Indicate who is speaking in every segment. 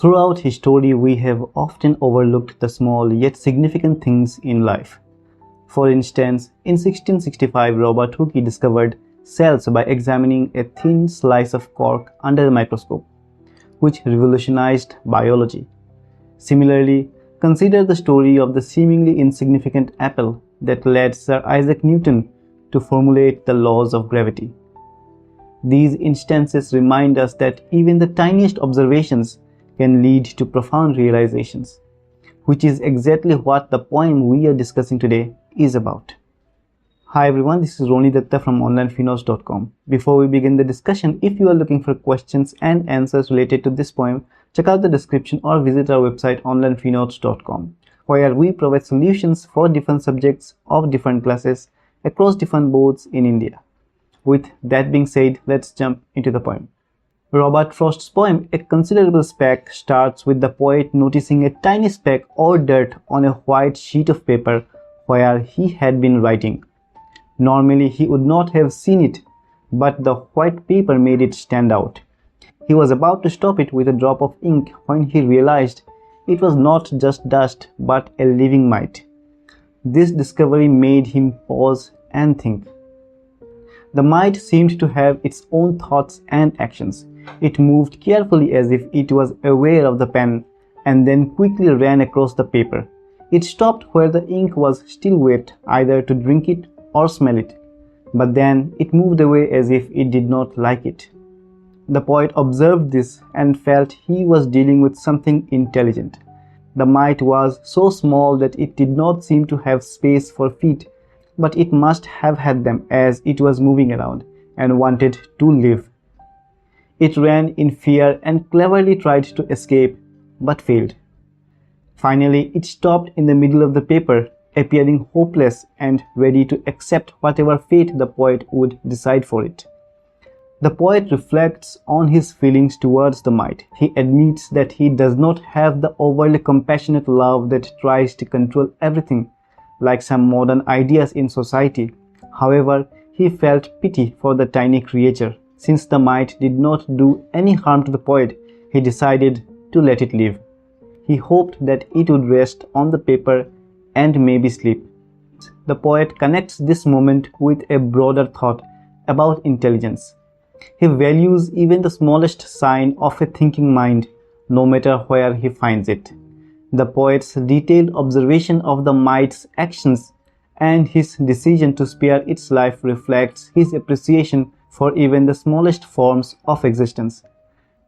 Speaker 1: Throughout history, we have often overlooked the small yet significant things in life. For instance, in 1665, Robert Hooke discovered cells by examining a thin slice of cork under a microscope, which revolutionized biology. Similarly, consider the story of the seemingly insignificant apple that led Sir Isaac Newton to formulate the laws of gravity. These instances remind us that even the tiniest observations can lead to profound realizations, which is exactly what the poem we are discussing today is about. Hi everyone, this is Roni Datta from onlinefinotes.com. Before we begin the discussion, if you are looking for questions and answers related to this poem, check out the description or visit our website onlinefinotes.com, where we provide solutions for different subjects of different classes across different boards in India. With that being said, let's jump into the poem. Robert Frost's poem, A Considerable Speck, starts with the poet noticing a tiny speck or dirt on a white sheet of paper where he had been writing. Normally, he would not have seen it, but the white paper made it stand out. He was about to stop it with a drop of ink when he realized it was not just dust, but a living mite. This discovery made him pause and think. The mite seemed to have its own thoughts and actions. It moved carefully as if it was aware of the pen and then quickly ran across the paper. It stopped where the ink was still wet, either to drink it or smell it, but then it moved away as if it did not like it. The poet observed this and felt he was dealing with something intelligent. The mite was so small that it did not seem to have space for feet, but it must have had them as it was moving around and wanted to live. It ran in fear and cleverly tried to escape, but failed. Finally, it stopped in the middle of the paper, appearing hopeless and ready to accept whatever fate the poet would decide for it. The poet reflects on his feelings towards the mite. He admits that he does not have the overly compassionate love that tries to control everything, like some modern ideas in society. However, he felt pity for the tiny creature. Since the mite did not do any harm to the poet, he decided to let it live. He hoped that it would rest on the paper and maybe sleep. The poet connects this moment with a broader thought about intelligence. He values even the smallest sign of a thinking mind, no matter where he finds it. The poet's detailed observation of the mite's actions and his decision to spare its life reflects his appreciation for even the smallest forms of existence.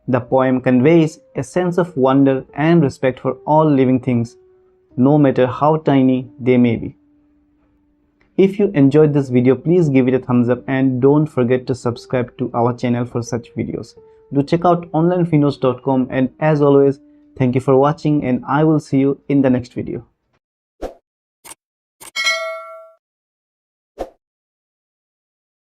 Speaker 1: The poem conveys a sense of wonder and respect for all living things, no matter how tiny they may be. If you enjoyed this video, please give it a thumbs up and don't forget to subscribe to our channel for such videos. Do check out onlinefinotes.com, and as always, thank you for watching and I will see you in the next video.